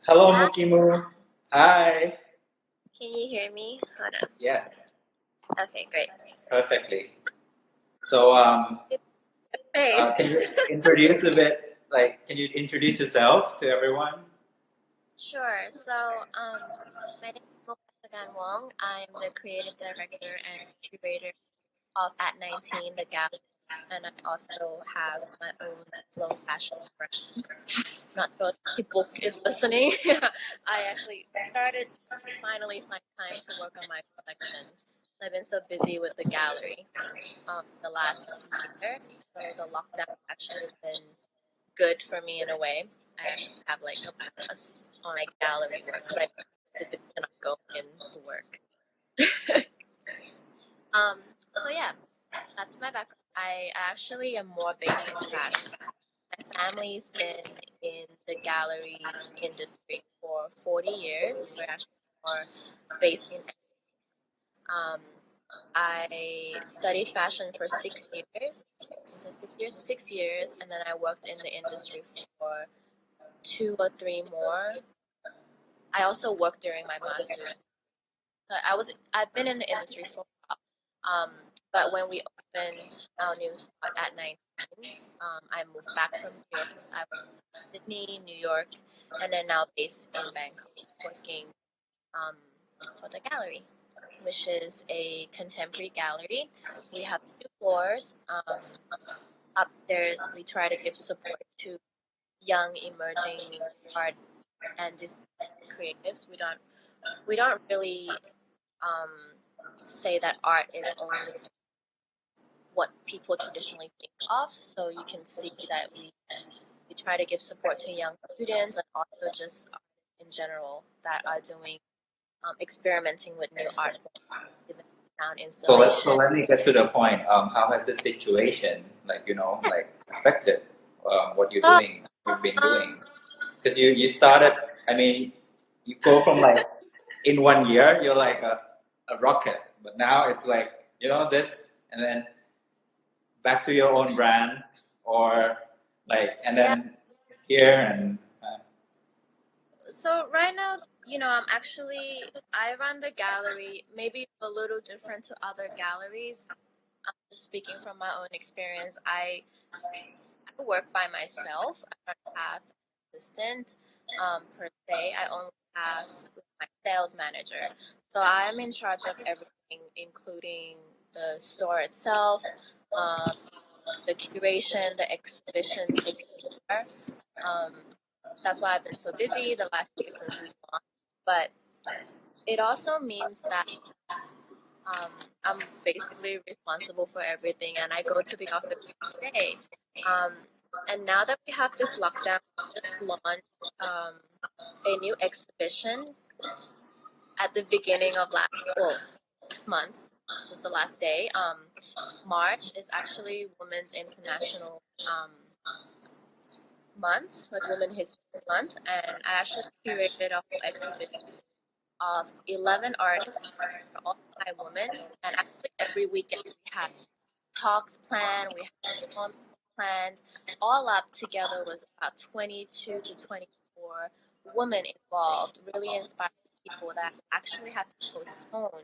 Hello, Hi, Mukimu. Hi. can you hear me? Hold on. Yes, Okay, great. perfectly. So, can Face. you introduce a bit? Can you introduce yourself to everyone? Sure. So, my name is Mook Attakanwong. I'm the creative director and curator of At 19, the gallery, and I also have my own flow fashion brand. Not sure if book is listening. I actually started to finally find time to work on my collection. I've been so busy with the gallery the last year, so the lockdown actually been good for me in a way. I actually have like a plus on my gallery work because I physically cannot go in to work. So yeah, that's my background. I actually am more based in fashion. My family's been in the gallery industry for 40 years. We're actually more based in. Um, I studied fashion for 6 years. So 6 years, 6 years, and then I worked in the industry for 2 or 3 more. I also worked during my master's. I've been in the industry for a while. But when we opened our new spot at 19, I moved back from New York. I went to Sydney, New York, and then now based in Bangkok, working um, for the gallery, which is a contemporary gallery. We have 2 floors. Upstairs, we try to give support to young emerging art and design creatives. We don't really say that art is only what people traditionally think of. So you can see that we try to give support to young students and also just in general that are doing experimenting with new art forms, even sound So installation. let me get to the point. How has this situation, affected what So, you've been um, doing? Because you started. I mean, you go from in 1 year, you're like a rocket, but now it's this, and then back to your own brand, or and yeah. then here and. So right now, I run the gallery, maybe a little different to other galleries. Just speaking from my own experience, I work by myself. I don't have an assistant per se. I only have my sales manager. So I'm in charge of everything, including the store itself, um, the curation, the exhibitions, the PR. Um, that's why I've been so busy the last year since we launched. But it also means that I'm basically responsible for everything, and I go to the office every day. Um, and now that we have this lockdown, we just launched a new exhibition at the beginning of month. This is the last day. March is actually Women's International Month, like Women History Month, and I actually curated a whole exhibition of 11 artists, all by women, and actually every weekend we have talks planned, we have performances planned. All up together was about 22 to 24 women involved, really inspiring people that actually had to postpone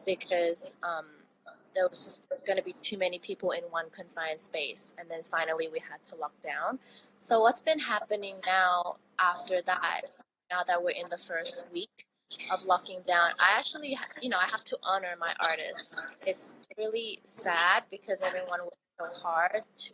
because there was just going to be too many people in one confined space. And then finally we had to lock down. So what's been happening now after that, now that we're in the first week of locking down, I actually, I have to honor my artists. It's really sad because everyone worked so hard to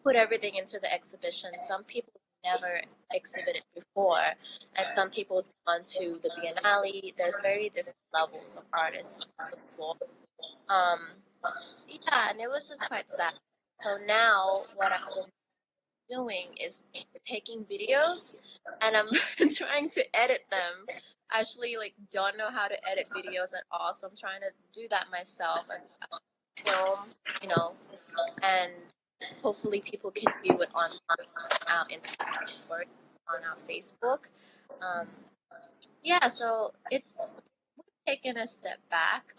put everything into the exhibition. Some people never exhibited before, and some people's gone to the Biennale. There's very different levels of artists on the floor. Um, yeah, and it was just quite sad. So now what I've been doing is taking videos and I'm trying to edit them. I actually don't know how to edit videos at all, so I'm trying to do that myself and film, you know, and hopefully people can view it on our Instagram or on our Facebook. Um, yeah, so it's taken a step back,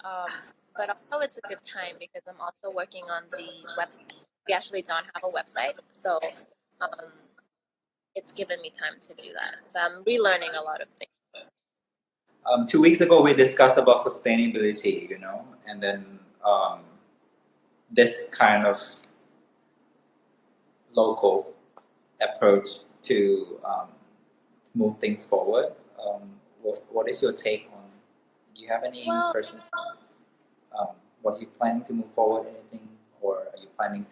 but also it's a good time because I'm also working on the website. We actually don't have a website, so um, it's given me time to do that. But I'm relearning a lot of things. 2 weeks ago, we discussed about sustainability, and then this kind of local approach to move things forward. What is your take on? Do you have any personal? What are you planning to move forward? Anything, or are you planning?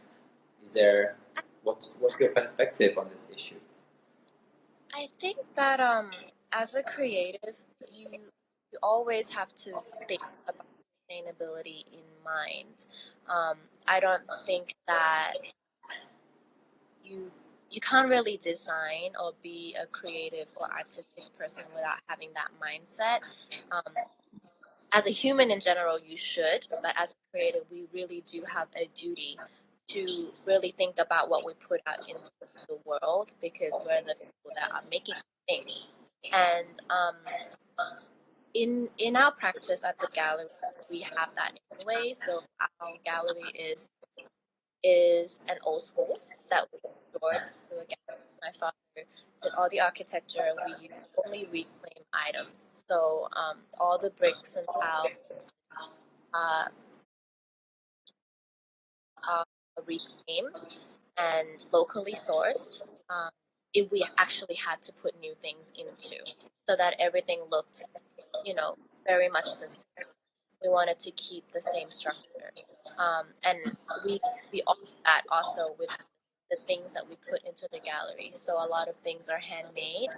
Is there? What's your perspective on this issue? I think that as a creative, you always have to think about sustainability in mind. I don't think that you can't really design or be a creative or artistic person without having that mindset. As a human in general, you should, but as a creative, we really do have a duty to really think about what we put out into the world, because we're the people that are making things. And in our practice at the gallery, we have that anyway. So our gallery is an old school that we restored to a gallery. My father did all the architecture, and we use only reclaimed items. So all the bricks and tiles are reclaimed and locally sourced. We actually had to put new things into, so that everything looked, very much the same. We wanted to keep the same structure, and we offer that also with the things that we put into the gallery. So a lot of things are handmade.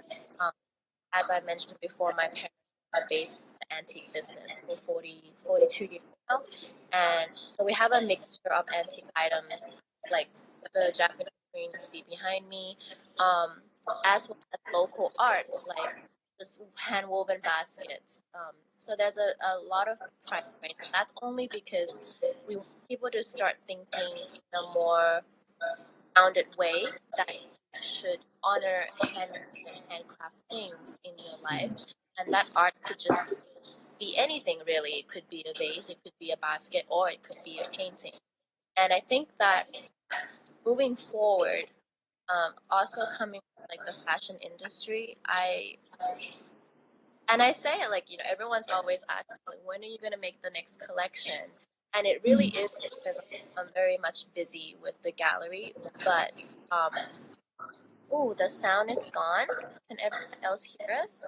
As I mentioned before, my parents are based in the antique business for 42 years now, and so we have a mixture of antique items, like the Japanese screen you see behind me, as well as local arts, like just hand woven baskets. So there's a lot of pride, right? And that's only because we want people to start thinking in a more rounded way, that you should honor handcraft things in your life, and that art could just be anything really. It could be a vase, it could be a basket, or it could be a painting. And I think that moving forward, also coming from like the fashion industry, I say it like, everyone's always asking, like, when are you going to make the next collection? And it really is, because I'm very much busy with the gallery. But the sound is gone. Can everyone else hear us?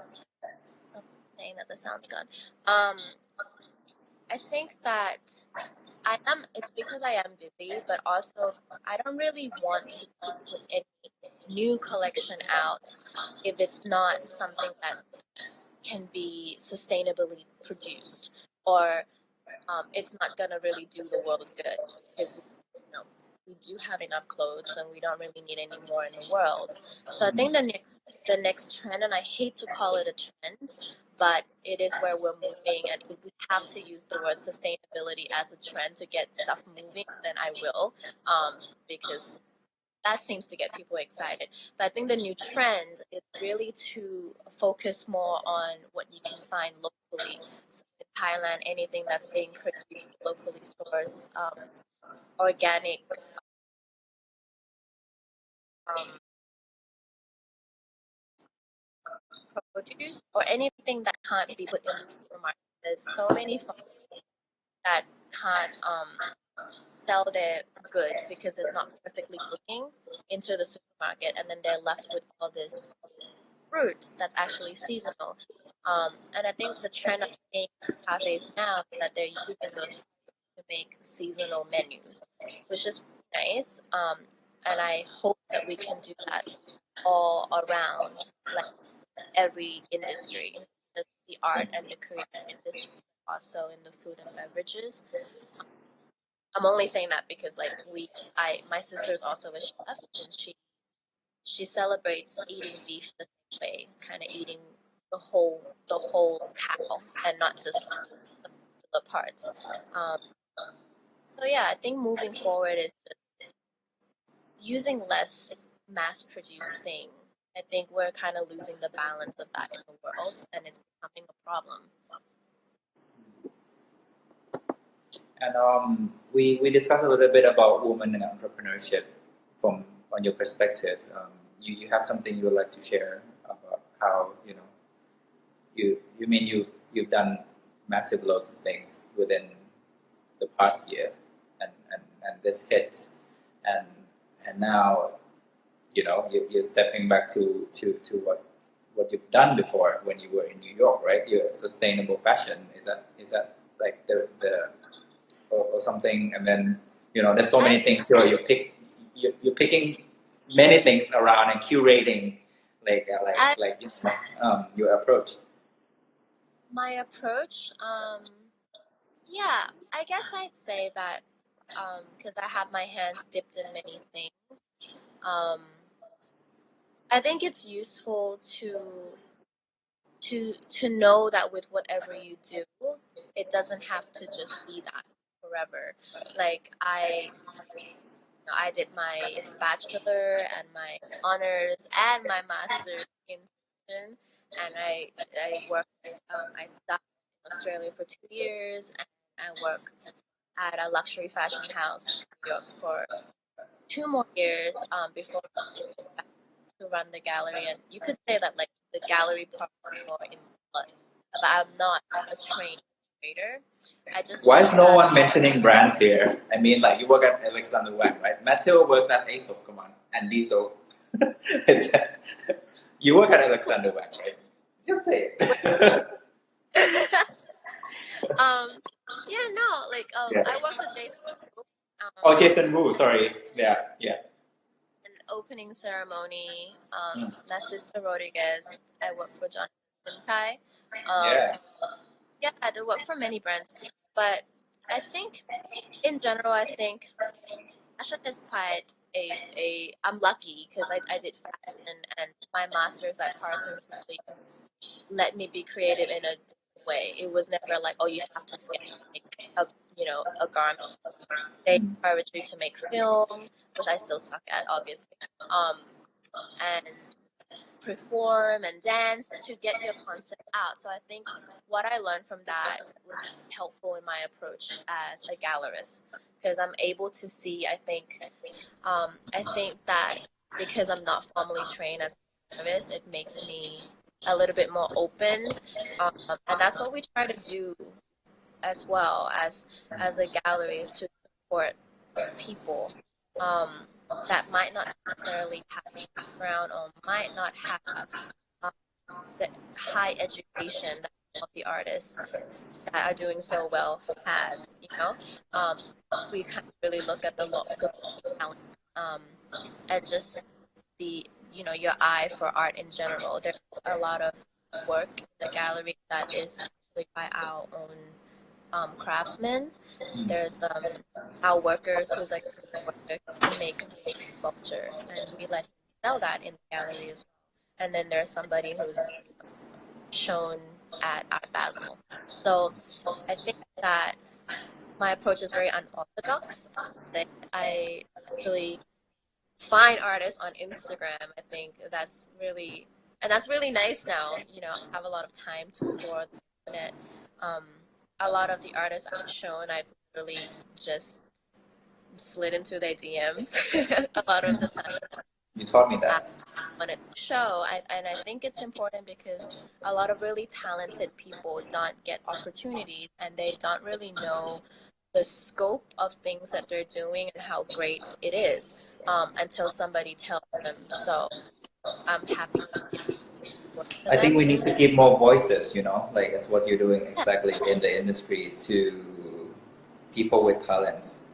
Oh, saying that the sound's gone. I think that it's because I am busy, but also I don't really want to put any new collection out if it's not something that can be sustainably produced, or it's not gonna really do the world good, because we do have enough clothes and we don't really need any more in the world. So I think the next trend, and I hate to call it a trend, but it is where we're moving, and if we have to use the word sustainability as a trend to get stuff moving, then I will, because that seems to get people excited. But I think the new trend is really to focus more on what you can find locally. So in Thailand, anything that's being produced locally sourced, organic, produce, or anything that can't be put in the supermarket. There's so many farmers that can't sell their goods because it's not perfectly looking into the supermarket, and then they're left with all this fruit that's actually seasonal. And I think the trend of seeing cafes now is that they're using those to make seasonal menus, which is nice. And I hope that we can do that all around, like every industry, not just the art and the creative industry, but also in the food and beverages. I'm only saying that because like my sister's also a chef, and she celebrates eating beef the same way, kind of eating the whole cow and not just the parts. So yeah, I think moving forward is just using less mass-produced thing. I think we're kind of losing the balance of that in the world, and it's becoming a problem. And we discussed a little bit about women and entrepreneurship from on your perspective. you have something you would like to share about how you've done massive loads of things within the past year, and this hit, and now you're stepping back to what you've done before when you were in New York, right? Your sustainable fashion, is that like the or something, and then there's so many things here. You're picking many things around and curating your approach. My approach, yeah, I guess I'd say that because I have my hands dipped in many things. I think it's useful to know that with whatever you do, it doesn't have to just be that forever. Like I did my bachelor and my honors and my master's in fashion, and I worked. I studied in Australia for 2 years, and I worked at a luxury fashion house in New York for 2 more years before to run the gallery. And you could say that like the gallery part is more in blood, but I'm not a trained trader. I just Why is no one mentioning brands here? I mean, like you work at Alexander Wang, right? Matteo worked at ASOS, come on, and Diesel. You work at Alexander Wang, right? Just say it. Yeah, no, like I worked at Jason. Oh, Jason Wu, sorry. Yeah. An opening ceremony. That's Sister Rodriguez. I work for John Kai. Yeah, I did work for many brands, but I think in general, I think fashion is quite I'm lucky because I did fashion, and my master's at Parsons really let me be creative in a different way. It was never like, oh, you have to sketch make a garment. They encouraged you to make film, which I still suck at, obviously, and perform and dance to get your concept out. So I think what I learned from that was really helpful in my approach as a gallerist, because I'm able to see. I think that because I'm not formally trained as a gallerist, it makes me a little bit more open, and that's what we try to do as well as a gallery, is to support people that might not necessarily have a background or might not have the high education that some of the artists that are doing so well has. We kind of really look at the talent and just your eye for art in general. There's a lot of work in the gallery that is actually by our own craftsmen. There's our workers who's like to make sculpture, and we let him sell that in the gallery as well. And then there's somebody who's shown at Art Basel. So I think that my approach is very unorthodox. I actually find artists on Instagram. I think that's really nice now. I have a lot of time to store the internet. A lot of the artists I've shown, I've really just slid into their DMs a lot of the time. You taught me that. When it's a show, and I think it's important because a lot of really talented people don't get opportunities, and they don't really know the scope of things that they're doing and how great it is until somebody tells them. So I'm happy. I think we need to give more voices, like it's what you're doing exactly in the industry, to people with talents,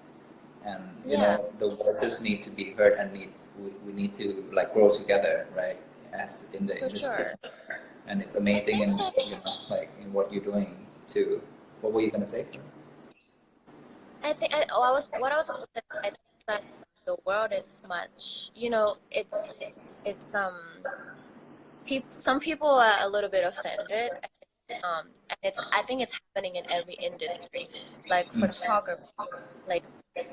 and the voices need to be heard, and we need to like grow together, right? As in the industry, sure. And it's amazing, in in what you're doing too. What were you gonna say? I think I was that the world is much. Some people are a little bit offended. And I think it's happening in every industry, like photography. Like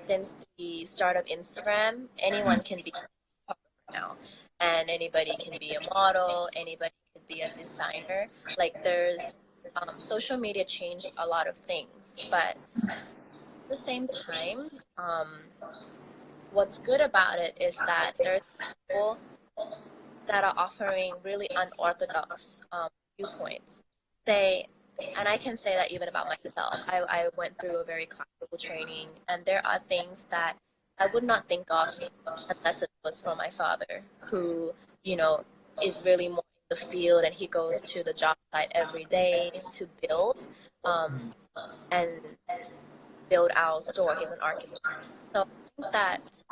since the start of Instagram, anyone can be a photographer now, and anybody can be a model, anybody can be a designer. Like there's social media changed a lot of things, but at the same time, what's good about it is that there's people that are offering really unorthodox viewpoints. Say, and I can say that even about myself. I went through a very classical training, and there are things that I would not think of unless it was from my father, who, you know, is really more in the field, and he goes to the job site every day to build and build our store. He's an architect. So I think that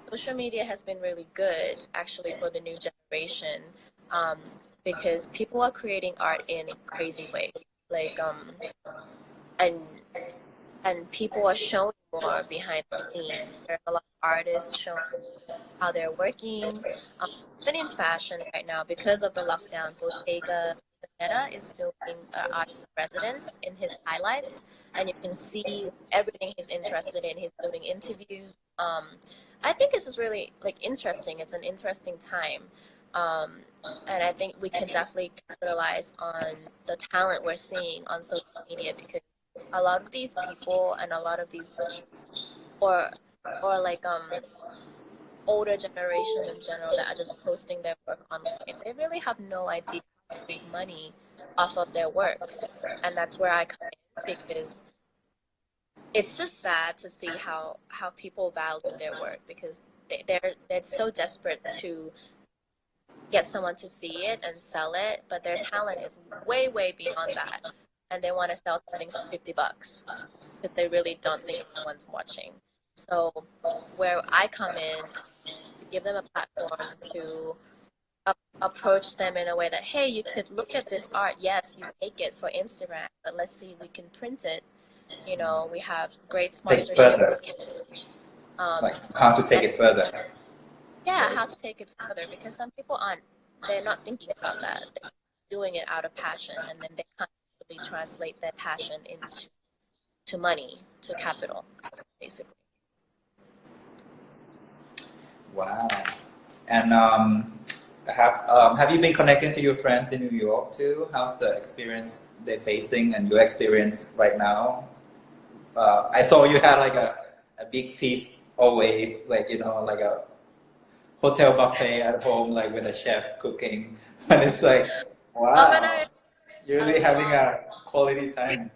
social media has been really good actually for the new generation, because people are creating art in crazy ways, like and people are showing more behind the scenes. There's a lot of artists showing how they're working, even in fashion right now because of the lockdown. Bottega Veneta is doing art residence in his highlights, and you can see everything he's interested in. He's doing interviews. I think it's just really like interesting. It's an interesting time. And I think we can definitely capitalize on the talent we're seeing on social media, because a lot of these people and a lot of these or like older generation in general that are just posting their work online, they really have no idea how to make money off of their work. And that's where I come in, because it's just sad to see how people value their work, because they're so desperate to get someone to see it and sell it, but their talent is way beyond that, and they want to sell something for $50 because they really don't think anyone's watching. So where I come in, to give them a platform to approach them in a way that, hey, you could look at this art. Yes, you take it for Instagram, but let's see if we can print it. You know, we have great sponsorship. Like how to take it further. Yeah, how to take it further, because some people they're not thinking about that. They're doing it out of passion, and then they can't really translate their passion into money, to capital, basically. Wow. And have you been connecting to your friends in New York too? How's the experience they're facing and your experience right now? I saw you had like a big feast always, like, you know, like a hotel buffet at home, like with a chef cooking. And it's like, wow, you're really having a quality time.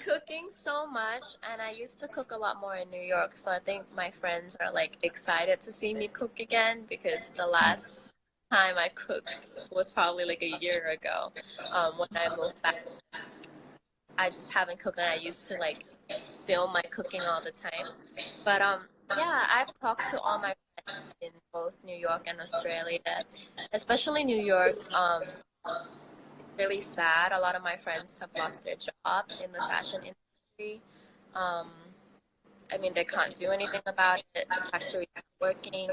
Cooking so much, and I used to cook a lot more in New York, so I think my friends are like excited to see me cook again, because the last time I cooked was probably like a year ago. When I moved back, I just haven't cooked, and I used to like film my cooking all the time. But yeah, I've talked to all my friends in both New York and Australia, especially New York. Really sad. A lot of my friends have lost their job in the fashion industry. I mean, they can't do anything about it. The factory is working.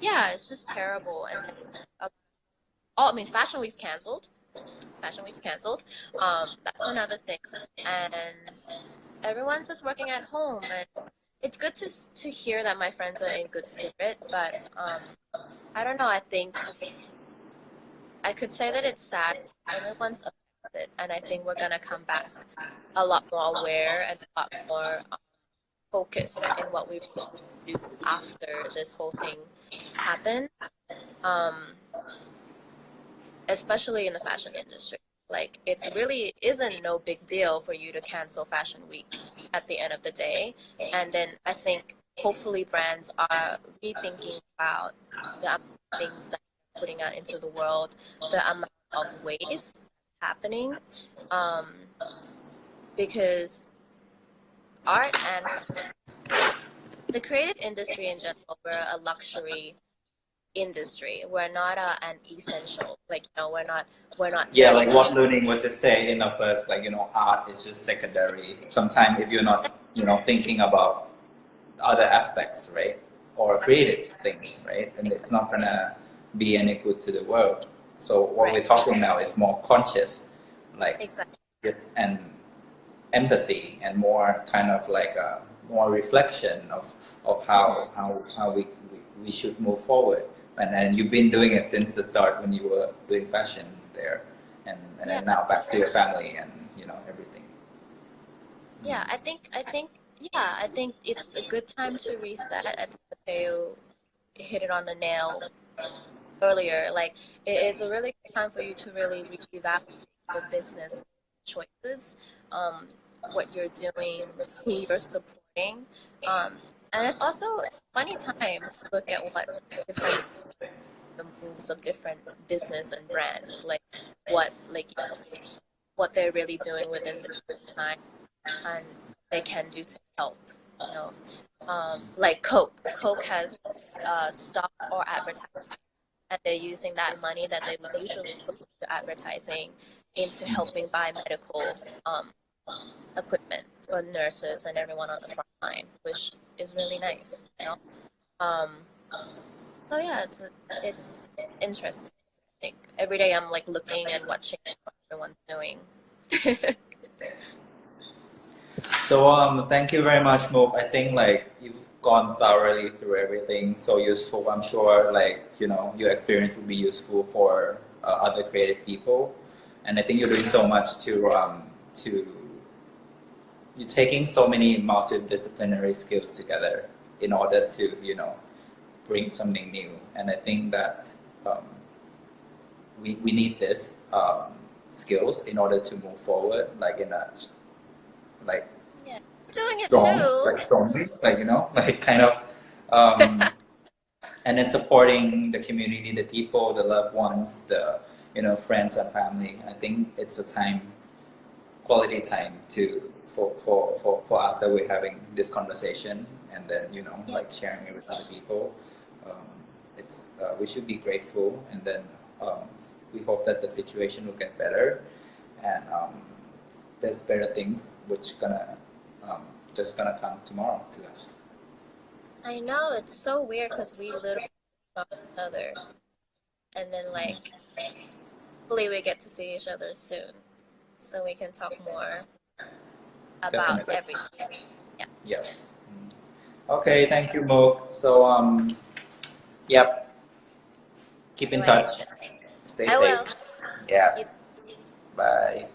Yeah, it's just terrible. And I mean, Fashion Week's canceled. That's another thing. And everyone's just working at home, and it's good to hear that my friends are in good spirit. But I don't know. I think I could say that it's sad. Everyone's affected, and I think we're gonna come back a lot more aware and a lot more focused in what we do after this whole thing happened. Especially in the fashion industry. Like, it's really isn't no big deal for you to cancel Fashion Week at the end of the day. And then I think hopefully brands are rethinking about the things that they're putting out into the world, the amount of waste happening, because art and the creative industry in general, we're a luxury industry. We're not an essential. Like, you know, we're not. Yeah, like what Luning was just saying in the first, like, you know, art is just secondary. Sometimes if you're not, you know, thinking about other aspects, right, or creative things, right, and it's not gonna be any good to the world. So what we're talking now is more conscious, like, exactly. and empathy, and more kind of like a more reflection of how we should move forward. And you've been doing it since the start when you were doing fashion there, and then now back to your family and, you know, everything. Yeah, I think yeah, I think it's a good time to reset. I think Matteo hit it on the nail earlier. Like, it is a really good time for you to really reevaluate your business choices, um, what you're doing, who you're supporting. Um, and it's also a funny time to look at what different the moves of different business and brands, like what they're really doing within the time and they can do to help. You know, like Coke. Coke has stopped or advertising, and they're using that money that they would usually put into advertising into helping buy medical equipment for nurses and everyone on the front line, which is really nice. You know, um, so yeah, it's interesting. I think every day I'm like looking and watching what everyone's doing. So thank you very much, Mook. I think like you've gone thoroughly through everything, so useful. I'm sure like your experience will be useful for other creative people, and I think you're doing so much to you're taking so many multidisciplinary skills together in order to bring something new. And I think that we need this skills in order to move forward, like in a like Yeah, doing it strong, too. like strongly, like like kind of, um, and then supporting the community, the people, the loved ones, the friends and family. I think it's a time, quality time for us that we're having this conversation, and then Yeah. like sharing it with other people. Um, it's we should be grateful, and then we hope that the situation will get better, and there's better things which gonna um, just gonna come tomorrow to us. I know it's so weird because we literally saw each other, and then like hopefully we get to see each other soon, so we can talk more about Definitely. everything. Yeah. Yeah. Okay, thank you, Mook. So yep, keep All in right. touch. Stay I safe. will. Yeah. You Bye.